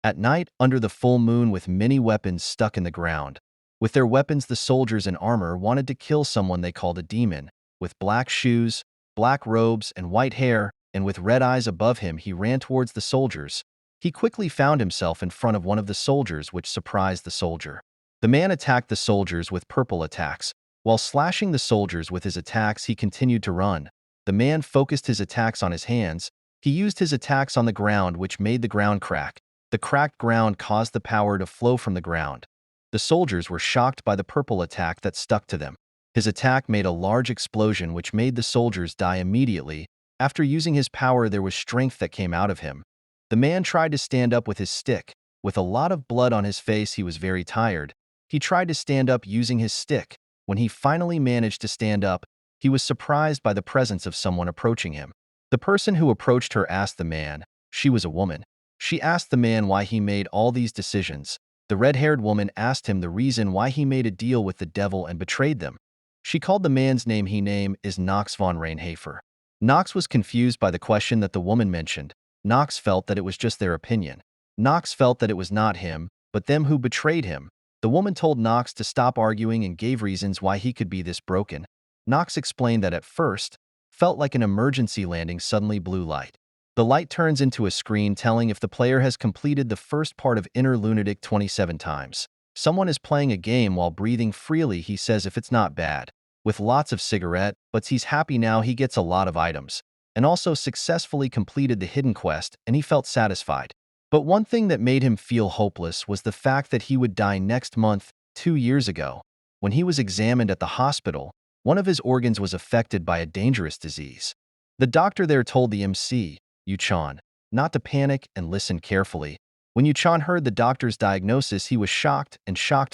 At night, under the full moon with many weapons stuck in the ground. With their weapons, the soldiers in armor wanted to kill someone they called a demon. With black shoes, black robes, and white hair, and with red eyes above him, he ran towards the soldiers. He quickly found himself in front of one of the soldiers, which surprised the soldier. The man attacked the soldiers with purple attacks. While slashing the soldiers with his attacks, he continued to run. The man focused his attacks on his hands. He used his attacks on the ground, which made the ground crack. The cracked ground caused the power to flow from the ground. The soldiers were shocked by the purple attack that stuck to them. His attack made a large explosion which made the soldiers die immediately. After using his power, there was strength that came out of him. The man tried to stand up with his stick. With a lot of blood on his face, he was very tired. He tried to stand up using his stick. When he finally managed to stand up, he was surprised by the presence of someone approaching him. The person who approached her asked the man. She was a woman. She asked the man why he made all these decisions. The red-haired woman asked him the reason why he made a deal with the devil and betrayed them. She called the man's name. His name is Knox von Reinhafer. Knox was confused by the question that the woman mentioned. Knox felt that it was just their opinion. Knox felt that it was not him, but them who betrayed him. The woman told Knox to stop arguing and gave reasons why he could be this broken. Knox explained that at first, felt like an emergency landing. Suddenly blue light. The light turns into a screen telling if the player has completed the first part of Inner Lunatic 27 times. Someone is playing a game while breathing freely. He says if it's not bad. With lots of cigarette, but he's happy now. He gets a lot of items. And also successfully completed the hidden quest, and he felt satisfied. But one thing that made him feel hopeless was the fact that he would die next month, 2 years ago. When he was examined at the hospital, one of his organs was affected by a dangerous disease. The doctor there told the MC, Yuchan, not to panic and listen carefully. When Yuchan heard the doctor's diagnosis, he was shocked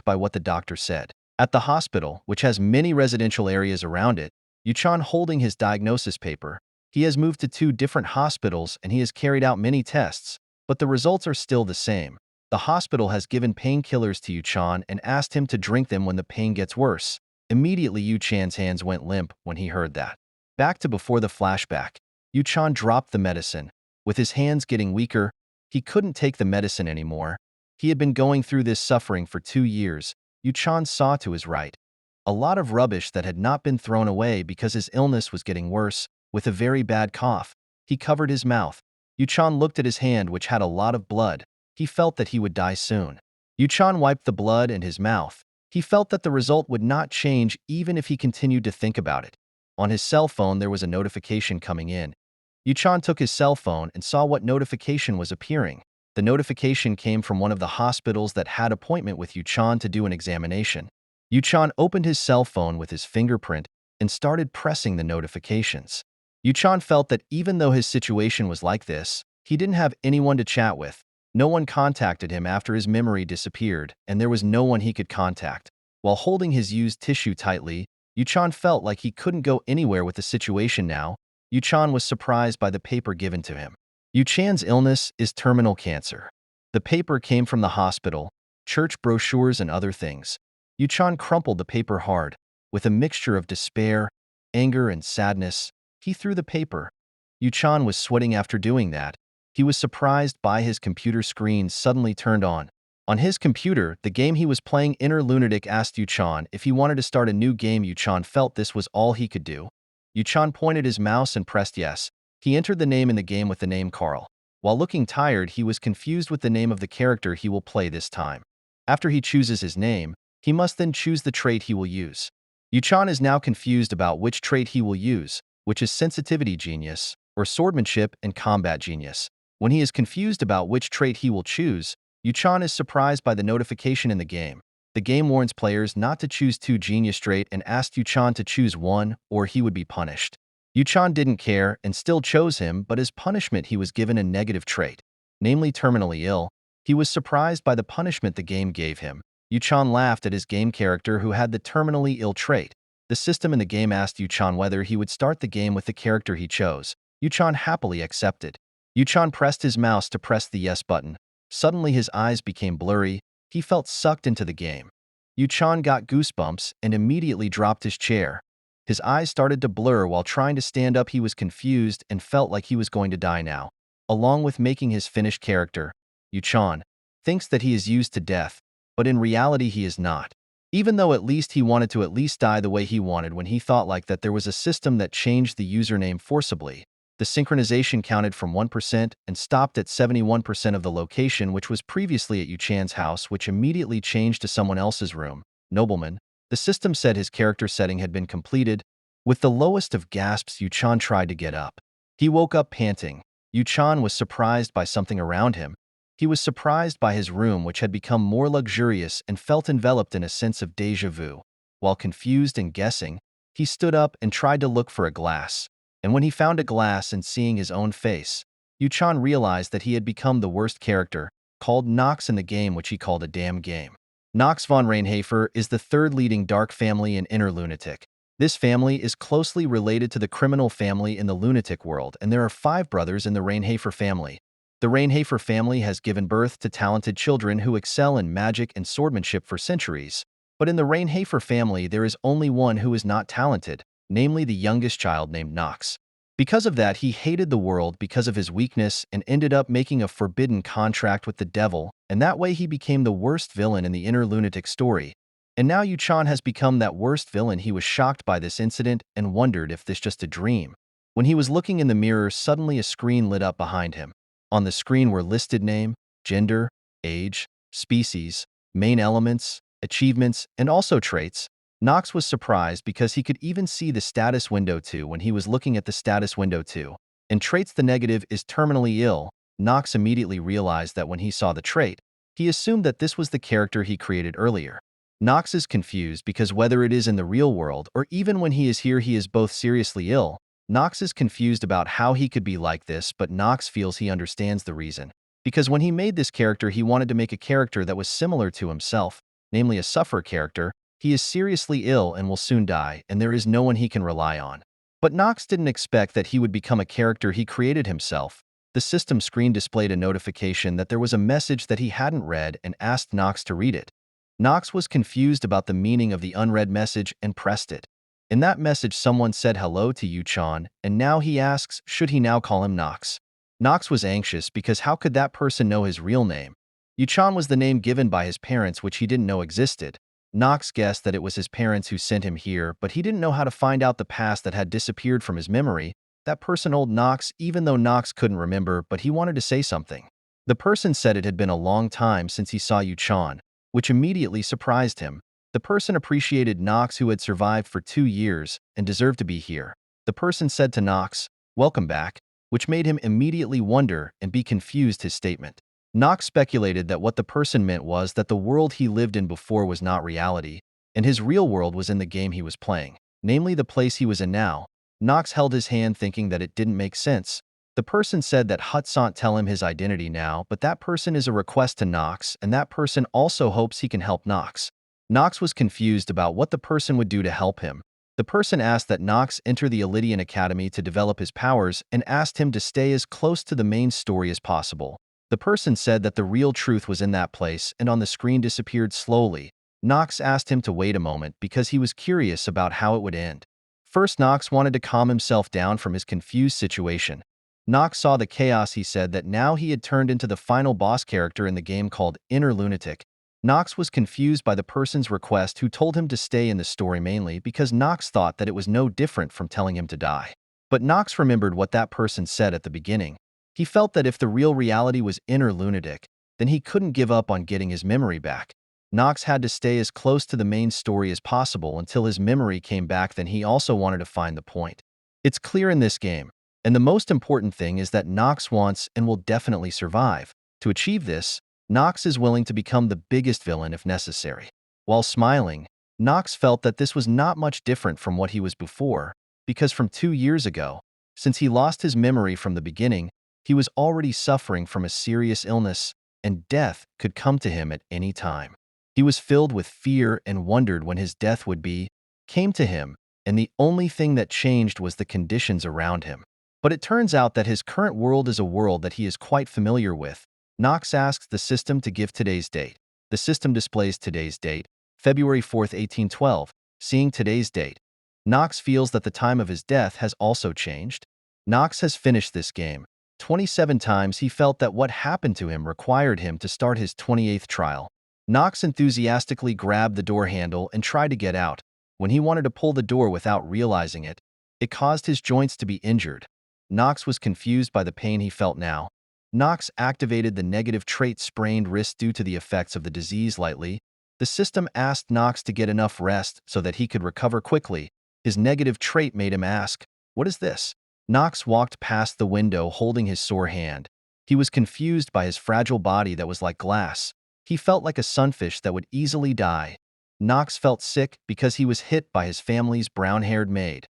by what the doctor said. At the hospital, which has many residential areas around it, Yuchan holding his diagnosis paper, he has moved to 2 different hospitals and he has carried out many tests, but the results are still the same. The hospital has given painkillers to Yuchan and asked him to drink them when the pain gets worse. Immediately Yuchan's hands went limp when he heard that. Back to before the flashback. Yuchan dropped the medicine. With his hands getting weaker, he couldn't take the medicine anymore. He had been going through this suffering for 2 years. Yuchan saw to his right. A lot of rubbish that had not been thrown away because his illness was getting worse. With a very bad cough, he covered his mouth. Yuchan looked at his hand, which had a lot of blood. He felt that he would die soon. Yuchan wiped the blood in his mouth. He felt that the result would not change even if he continued to think about it. On his cell phone, there was a notification coming in. Yuchan took his cell phone and saw what notification was appearing. The notification came from one of the hospitals that had appointment with Yuchan to do an examination. Yuchan opened his cell phone with his fingerprint and started pressing the notifications. Yuchan felt that even though his situation was like this, he didn't have anyone to chat with. No one contacted him after his memory disappeared, and there was no one he could contact. While holding his used tissue tightly, Yuchan felt like he couldn't go anywhere with the situation now. Yuchan was surprised by the paper given to him. Yuchan's illness is terminal cancer. The paper came from the hospital, church brochures and other things. Yuchan crumpled the paper hard. With a mixture of despair, anger, and sadness, he threw the paper. Yuchan was sweating after doing that. He was surprised by his computer screen suddenly turned on. On his computer, the game he was playing, Inner Lunatic, asked Yuchan if he wanted to start a new game. Yuchan felt this was all he could do. Yuchan pointed his mouse and pressed yes. He entered the name in the game with the name Carl. While looking tired, he was confused with the name of the character he will play this time. After he chooses his name, he must then choose the trait he will use. Yuchan is now confused about which trait he will use, which is Sensitivity Genius, or Swordsmanship and Combat Genius. When he is confused about which trait he will choose, Yuchan is surprised by the notification in the game. The game warns players not to choose 2 genius trait and asked Yuchan to choose one, or he would be punished. Yuchan didn't care and still chose him, but as punishment he was given a negative trait, namely terminally ill. He was surprised by the punishment the game gave him. Yuchan laughed at his game character who had the terminally ill trait. The system in the game asked Yuchan whether he would start the game with the character he chose. Yuchan happily accepted. Yuchan pressed his mouse to press the yes button. Suddenly his eyes became blurry. He felt sucked into the game. Yuchan got goosebumps and immediately dropped his chair. His eyes started to blur while trying to stand up. He was confused and felt like he was going to die now. Along with making his finished character, Yuchan, thinks that he is used to death, but in reality he is not. Even though at least he wanted to at least die the way he wanted when he thought like that there was a system that changed the username forcibly. The synchronization counted from 1% and stopped at 71% of the location which was previously at Yu-chan's house, which immediately changed to someone else's room. Nobleman. The system said his character setting had been completed. With the lowest of gasps, Yu-chan tried to get up. He woke up panting. Yu-chan was surprised by something around him. He was surprised by his room, which had become more luxurious and felt enveloped in a sense of déjà vu. While confused and guessing, he stood up and tried to look for a glass. And when he found a glass and seeing his own face, Yu-chan realized that he had become the worst character, called Knox in the game, which he called a damn game. Knox von Rainhafer is the third leading dark family in Inner Lunatic. This family is closely related to the criminal family in the lunatic world, and there are 5 brothers in the Rainhafer family. The Rainhafer family has given birth to talented children who excel in magic and swordsmanship for centuries. But in the Rainhafer family, there is only one who is not talented, namely the youngest child named Knox. Because of that, he hated the world because of his weakness and ended up making a forbidden contract with the devil, and that way he became the worst villain in the Inner Lunatic story. And now Yu-chan has become that worst villain. He was shocked by this incident and wondered if this just a dream. When he was looking in the mirror, suddenly a screen lit up behind him. On the screen were listed name, gender, age, species, main elements, achievements, and also traits. Knox was surprised because he could even see the status window too when he was looking at the status window too. In traits, the negative is terminally ill. Knox immediately realized that when he saw the trait, he assumed that this was the character he created earlier. Knox is confused because whether it is in the real world or even when he is here, he is both seriously ill. Knox is confused about how he could be like this, but Knox feels he understands the reason. Because when he made this character, he wanted to make a character that was similar to himself, namely a sufferer character. He is seriously ill and will soon die, and there is no one he can rely on. But Knox didn't expect that he would become a character he created himself. The system screen displayed a notification that there was a message that he hadn't read and asked Knox to read it. Knox was confused about the meaning of the unread message and pressed it. In that message, someone said hello to Yu-chan, and now he asks, should he now call him Knox? Knox was anxious because how could that person know his real name? Yu-chan was the name given by his parents, which he didn't know existed. Knox guessed that it was his parents who sent him here, but he didn't know how to find out the past that had disappeared from his memory. That person, old Knox, even though Knox couldn't remember, but he wanted to say something. The person said it had been a long time since he saw Yu-chan, which immediately surprised him. The person appreciated Knox, who had survived for 2 years and deserved to be here. The person said to Knox, "Welcome back," which made him immediately wonder and be confused his statement. Knox speculated that what the person meant was that the world he lived in before was not reality, and his real world was in the game he was playing, namely the place he was in now. Knox held his hand, thinking that it didn't make sense. The person said that Hutsant tell him his identity now, but that person is a request to Knox, and that person also hopes he can help Knox. Knox was confused about what the person would do to help him. The person asked that Knox enter the Elydian Academy to develop his powers and asked him to stay as close to the main story as possible. The person said that the real truth was in that place and on the screen disappeared slowly. Knox asked him to wait a moment because he was curious about how it would end. First, Knox wanted to calm himself down from his confused situation. Knox saw the chaos. He said that now he had turned into the final boss character in the game called Inner Lunatic. Knox was confused by the person's request, who told him to stay in the story mainly because Knox thought that it was no different from telling him to die. But Knox remembered what that person said at the beginning. He felt that if the real reality was Inner Lunatic, then he couldn't give up on getting his memory back. Knox had to stay as close to the main story as possible until his memory came back. Then he also wanted to find the point. It's clear in this game, and the most important thing is that Knox wants and will definitely survive. To achieve this, Knox is willing to become the biggest villain if necessary. While smiling, Knox felt that this was not much different from what he was before, because from 2 years ago, since he lost his memory from the beginning, he was already suffering from a serious illness, and death could come to him at any time. He was filled with fear and wondered when his death would be, came to him, and the only thing that changed was the conditions around him. But it turns out that his current world is a world that he is quite familiar with. Knox asks the system to give today's date. The system displays today's date, February 4th, 1812. Seeing today's date, Knox feels that the time of his death has also changed. Knox has finished this game. 27 times he felt that what happened to him required him to start his 28th trial. Knox enthusiastically grabbed the door handle and tried to get out. When he wanted to pull the door without realizing it, it caused his joints to be injured. Knox was confused by the pain he felt now. Knox activated the negative trait sprained wrist due to the effects of the disease lightly. The system asked Knox to get enough rest so that he could recover quickly. His negative trait made him ask, "What is this?" Knox walked past the window holding his sore hand. He was confused by his fragile body that was like glass. He felt like a sunfish that would easily die. Knox felt sick because he was hit by his family's brown-haired maid.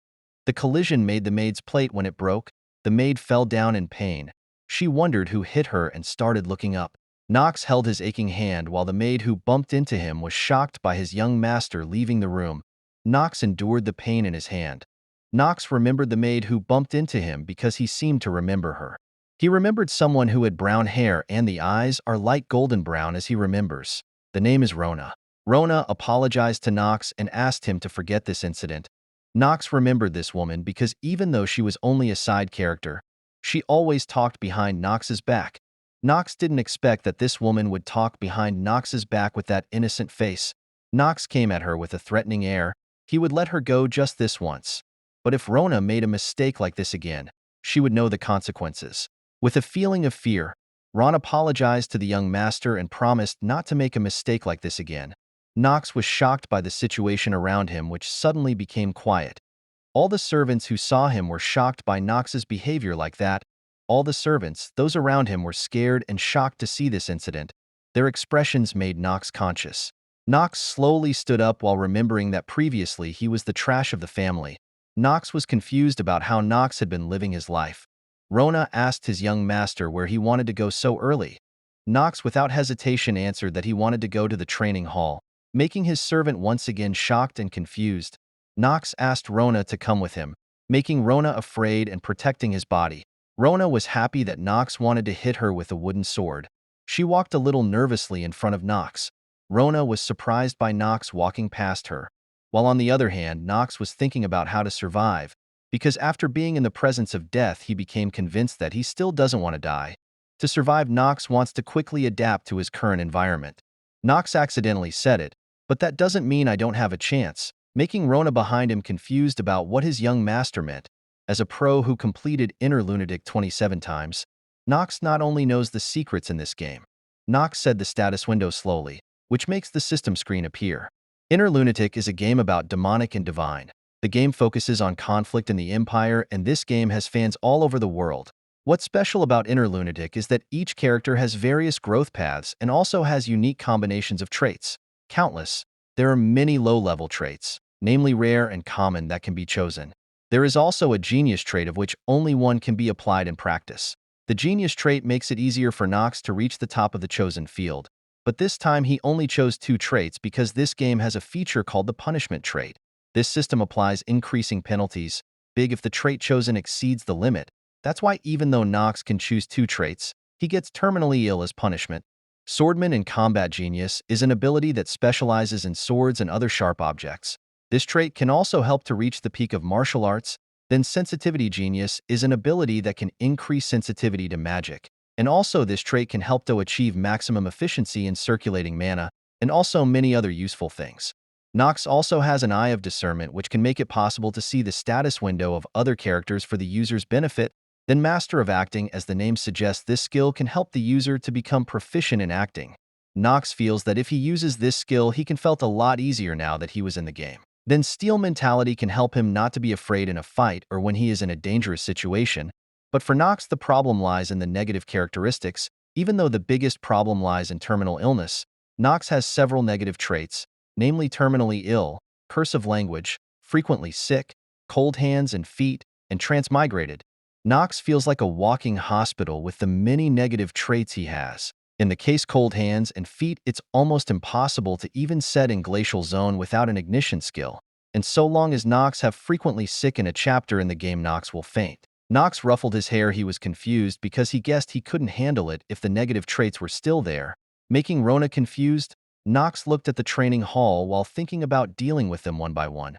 The collision made the maid's plate when it broke. The maid fell down in pain. She wondered who hit her and started looking up. Knox held his aching hand while the maid who bumped into him was shocked by his young master leaving the room. Knox endured the pain in his hand. Knox remembered the maid who bumped into him because he seemed to remember her. He remembered someone who had brown hair and the eyes are light golden brown as he remembers. The name is Rona. Rona apologized to Knox and asked him to forget this incident. Knox remembered this woman because even though she was only a side character, she always talked behind Knox's back. Knox didn't expect that this woman would talk behind Knox's back with that innocent face. Knox came at her with a threatening air. He would let her go just this once. But if Rona made a mistake like this again, she would know the consequences. With a feeling of fear, Ron apologized to the young master and promised not to make a mistake like this again. Knox was shocked by the situation around him, which suddenly became quiet. All the servants who saw him were shocked by Knox's behavior like that. All the servants, those around him, were scared and shocked to see this incident. Their expressions made Knox conscious. Knox slowly stood up while remembering that previously he was the trash of the family. Knox was confused about how Knox had been living his life. Rona asked his young master where he wanted to go so early. Knox without hesitation answered that he wanted to go to the training hall, making his servant once again shocked and confused. Knox asked Rona to come with him, making Rona afraid and protecting his body. Rona was happy that Knox wanted to hit her with a wooden sword. She walked a little nervously in front of Knox. Rona was surprised by Knox walking past her, while on the other hand, Knox was thinking about how to survive, because after being in the presence of death, he became convinced that he still doesn't want to die. To survive, Knox wants to quickly adapt to his current environment. Knox accidentally said it, but that doesn't mean I don't have a chance, making Rona behind him confused about what his young master meant. As a pro who completed Inner Lunatic 27 times, Knox not only knows the secrets in this game. Knox said the status window slowly, which makes the system screen appear. Inner Lunatic is a game about demonic and divine. The game focuses on conflict in the Empire, and this game has fans all over the world. What's special about Inner Lunatic is that each character has various growth paths and also has unique combinations of traits. Countless. There are many low-level traits, namely rare and common, that can be chosen. There is also a genius trait of which only one can be applied in practice. The genius trait makes it easier for Knox to reach the top of the chosen field. But this time he only chose 2 traits because this game has a feature called the punishment trait. This system applies increasing penalties, big if the trait chosen exceeds the limit. That's why even though Knox can choose 2 traits, he gets terminally ill as punishment. Swordman and Combat Genius is an ability that specializes in swords and other sharp objects. This trait can also help to reach the peak of martial arts. Then Sensitivity Genius is an ability that can increase sensitivity to magic. And also this trait can help to achieve maximum efficiency in circulating mana, and also many other useful things. Knox also has an Eye of Discernment, which can make it possible to see the status window of other characters for the user's benefit. Then Master of Acting, as the name suggests, this skill can help the user to become proficient in acting. Knox feels that if he uses this skill, he can felt a lot easier now that he was in the game. Then Steel Mentality can help him not to be afraid in a fight or when he is in a dangerous situation. But for Knox, the problem lies in the negative characteristics. Even though the biggest problem lies in terminal illness, Knox has several negative traits, namely terminally ill, cursive language, frequently sick, cold hands and feet, and transmigrated. Knox feels like a walking hospital with the many negative traits he has. In the case cold hands and feet, it's almost impossible to even set in Glacial Zone without an ignition skill. And so long as Knox have frequently sick in a chapter in the game, Knox will faint. Knox ruffled his hair. He was confused because he guessed he couldn't handle it if the negative traits were still there. Making Rona confused, Knox looked at the training hall while thinking about dealing with them one by one.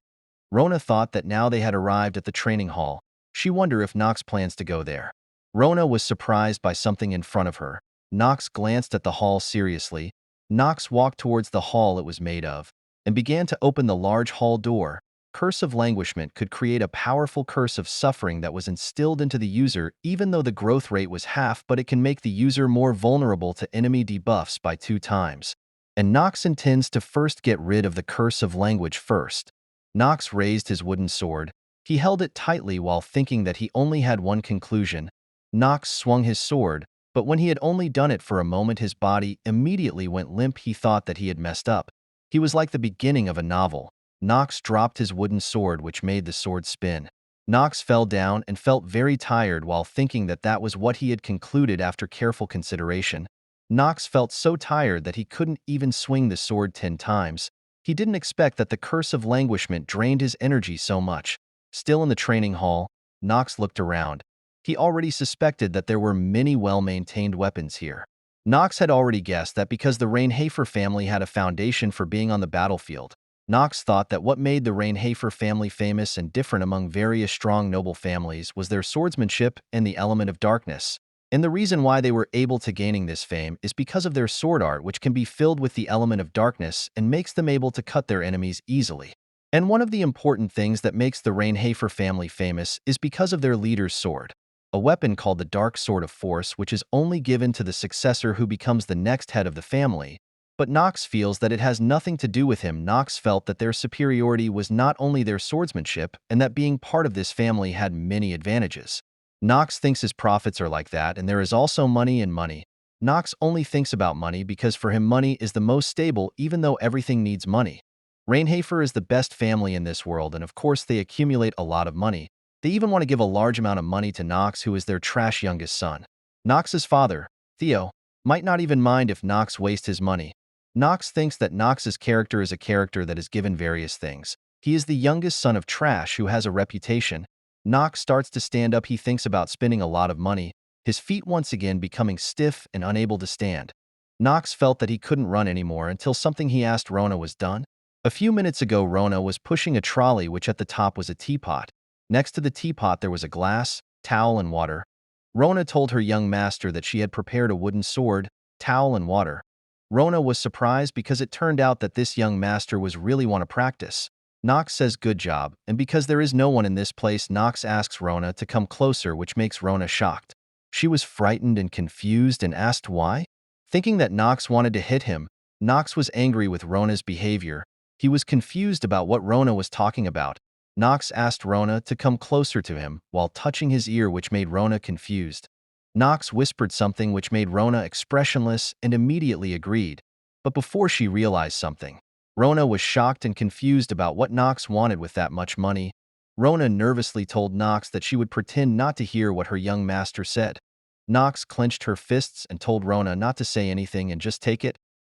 Rona thought that now they had arrived at the training hall. She wondered if Knox plans to go there. Rona was surprised by something in front of her. Knox glanced at the hall seriously. Knox walked towards the hall it was made of and began to open the large hall door. Curse of Languishment could create a powerful curse of suffering that was instilled into the user even though the growth rate was half, but it can make the user more vulnerable to enemy debuffs by 2 times. And Knox intends to first get rid of the Curse of Language first. Knox raised his wooden sword. He held it tightly while thinking that he only had one conclusion. Knox swung his sword, but when he had only done it for a moment his body immediately went limp. He thought that he had messed up. He was like the beginning of a novel. Knox dropped his wooden sword, which made the sword spin. Knox fell down and felt very tired while thinking that that was what he had concluded after careful consideration. Knox felt so tired that he couldn't even swing the sword 10 times. He didn't expect that the Curse of Languishment drained his energy so much. Still in the training hall, Knox looked around. He already suspected that there were many well-maintained weapons here. Knox had already guessed that because the Rainhafer family had a foundation for being on the battlefield. Knox thought that what made the Rainhafer family famous and different among various strong noble families was their swordsmanship and the element of darkness. And the reason why they were able to gaining this fame is because of their sword art, which can be filled with the element of darkness and makes them able to cut their enemies easily. And one of the important things that makes the Rainhafer family famous is because of their leader's sword, a weapon called the Dark Sword of Force, which is only given to the successor who becomes the next head of the family. But Knox feels that it has nothing to do with him. Knox felt that their superiority was not only their swordsmanship and that being part of this family had many advantages. Knox thinks his profits are like that, and there is also money and money. Knox only thinks about money because for him money is the most stable even though everything needs money. Rainhafer is the best family in this world, and of course they accumulate a lot of money. They even want to give a large amount of money to Knox, who is their trash youngest son. Knox's father, Theo, might not even mind if Knox wastes his money. Knox thinks that Knox's character is a character that is given various things. He is the youngest son of trash who has a reputation. Knox starts to stand up. He thinks about spending a lot of money, his feet once again becoming stiff and unable to stand. Knox felt that he couldn't run anymore until something he asked Rona was done. A few minutes ago, Rona was pushing a trolley which at the top was a teapot. Next to the teapot there was a glass, towel, and water. Rona told her young master that she had prepared a wooden sword, towel, and water. Rona was surprised because it turned out that this young master was really want to practice. Knox says good job, and because there is no one in this place, Knox asks Rona to come closer, which makes Rona shocked. She was frightened and confused and asked why. Thinking that Knox wanted to hit him, Knox was angry with Rona's behavior. He was confused about what Rona was talking about. Knox asked Rona to come closer to him while touching his ear, which made Rona confused. Knox whispered something which made Rona expressionless and immediately agreed. But before she realized something, Rona was shocked and confused about what Knox wanted with that much money. Rona nervously told Knox that she would pretend not to hear what her young master said. Knox clenched her fists and told Rona not to say anything and just take it.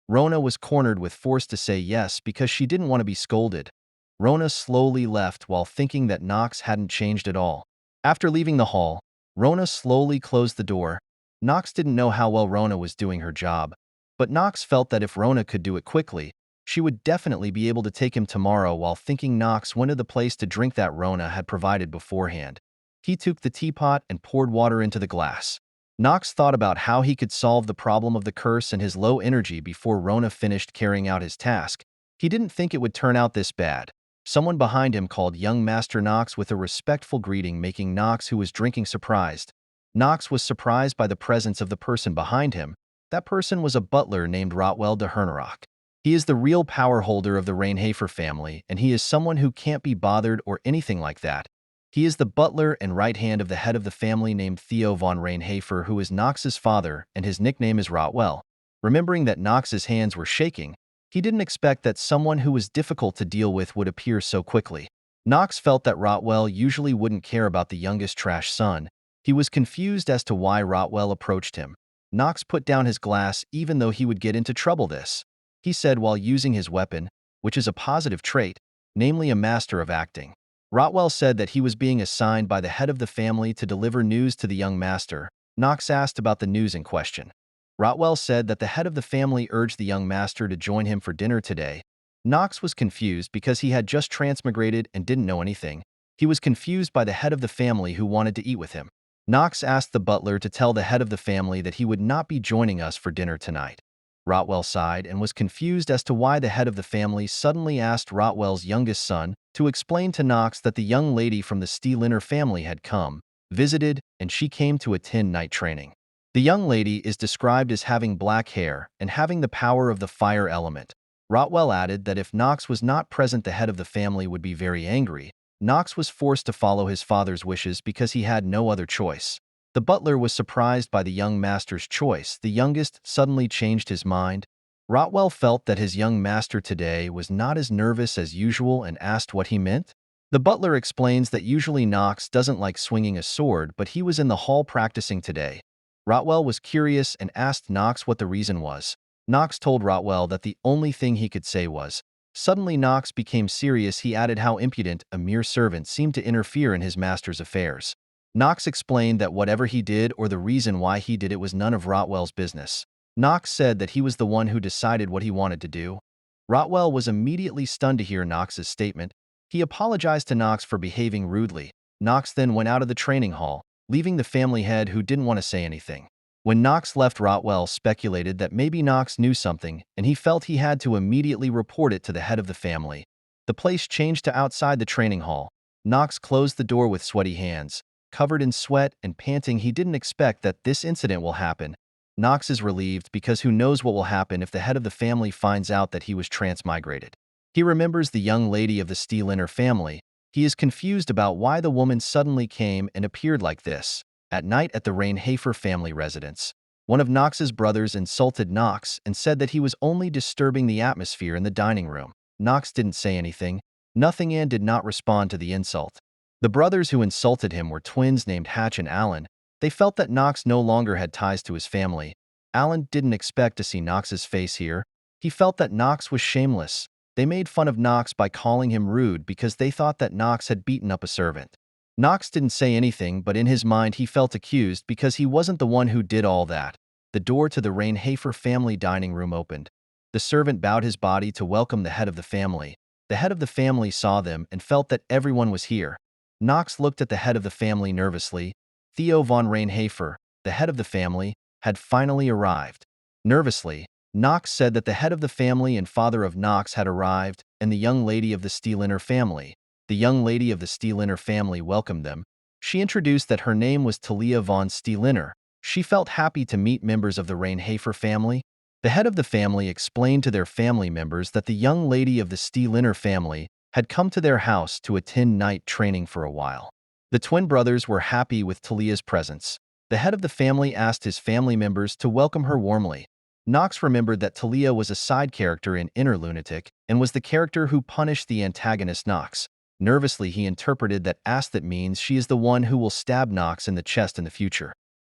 Rona was cornered with forced to say yes because she didn't want to be scolded. Rona slowly left while thinking that Knox hadn't changed at all. After leaving the hall, Rona slowly closed the door. Knox didn't know how well Rona was doing her job, but Knox felt that if Rona could do it quickly, she would definitely be able to take him tomorrow. While thinking, Knox went to the place to drink that Rona had provided beforehand. He took the teapot and poured water into the glass. Knox thought about how he could solve the problem of the curse and his low energy before Rona finished carrying out his task. He didn't think it would turn out this bad. Someone behind him called young Master Knox with a respectful greeting, making Knox, who was drinking, surprised. Knox was surprised by the presence of the person behind him. That person was a butler named Rotwell de Hernerock. He is the real power holder of the Rainhafer family, and he is someone who can't be bothered or anything like that. He is the butler and right hand of the head of the family named Theo von Rainhafer, who is Knox's father, and his nickname is Rotwell. Remembering that Knox's hands were shaking, he didn't expect that someone who was difficult to deal with would appear so quickly. Knox felt that Rotwell usually wouldn't care about the youngest trash son. He was confused as to why Rotwell approached him. Knox put down his glass even though he would get into trouble this. He said while using his weapon, which is a positive trait, namely a master of acting. Rotwell said that he was being assigned by the head of the family to deliver news to the young master. Knox asked about the news in question. Rotwell said that the head of the family urged the young master to join him for dinner today. Knox was confused because he had just transmigrated and didn't know anything. He was confused by the head of the family who wanted to eat with him. Knox asked the butler to tell the head of the family that he would not be joining us for dinner tonight. Rotwell sighed and was confused as to why the head of the family suddenly asked Rotwell's youngest son to explain to Knox that the young lady from the Steeliner family had come, visited, and she came to attend night training. The young lady is described as having black hair and having the power of the fire element. Rotwell added that if Knox was not present, the head of the family would be very angry. Knox was forced to follow his father's wishes because he had no other choice. The butler was surprised by the young master's choice. The youngest suddenly changed his mind. Rotwell felt that his young master today was not as nervous as usual and asked what he meant. The butler explains that usually Knox doesn't like swinging a sword, but he was in the hall practicing today. Rotwell was curious and asked Knox what the reason was. Knox told Rotwell that the only thing he could say was. Suddenly Knox became serious. He added how impudent a mere servant seemed to interfere in his master's affairs. Knox explained that whatever he did or the reason why he did it was none of Rotwell's business. Knox said that he was the one who decided what he wanted to do. Rotwell was immediately stunned to hear Knox's statement. He apologized to Knox for behaving rudely. Knox then went out of the training hall, leaving the family head who didn't want to say anything. When Knox left, Rotwell speculated that maybe Knox knew something, and he felt he had to immediately report it to the head of the family. The place changed to outside the training hall. Knox closed the door with sweaty hands. Covered in sweat and panting, he didn't expect that this incident will happen. Knox is relieved because who knows what will happen if the head of the family finds out that he was transmigrated. He remembers the young lady of the Steeliner family. He is confused about why the woman suddenly came and appeared like this. At night at the Rainhafer family residence, one of Knox's brothers insulted Knox and said that he was only disturbing the atmosphere in the dining room. Knox didn't say anything. Nothing and did not respond to the insult. The brothers who insulted him were twins named Hatch and Alan. They felt that Knox no longer had ties to his family. Alan didn't expect to see Knox's face here. He felt that Knox was shameless. They made fun of Knox by calling him rude because they thought that Knox had beaten up a servant. Knox didn't say anything, but in his mind he felt accused because he wasn't the one who did all that. The door to the Rainhafer family dining room opened. The servant bowed his body to welcome the head of the family. The head of the family saw them and felt that everyone was here. Knox looked at the head of the family nervously. Theo von Rainhafer, the head of the family, had finally arrived. Nervously, Knox said that the head of the family and father of Knox had arrived, and the young lady of the Steeliner family. The young lady of the Steeliner family welcomed them. She introduced that her name was Talia von Steeliner. She felt happy to meet members of the Rainhafer family. The head of the family explained to their family members that the young lady of the Steeliner family had come to their house to attend night training for a while. The twin brothers were happy with Talia's presence. The head of the family asked his family members to welcome her warmly. Knox remembered that Talia was a side character in Inner Lunatic and was the character who punished the antagonist Knox. Nervously, he interpreted that that means she is the one who will stab Knox in the chest in the future.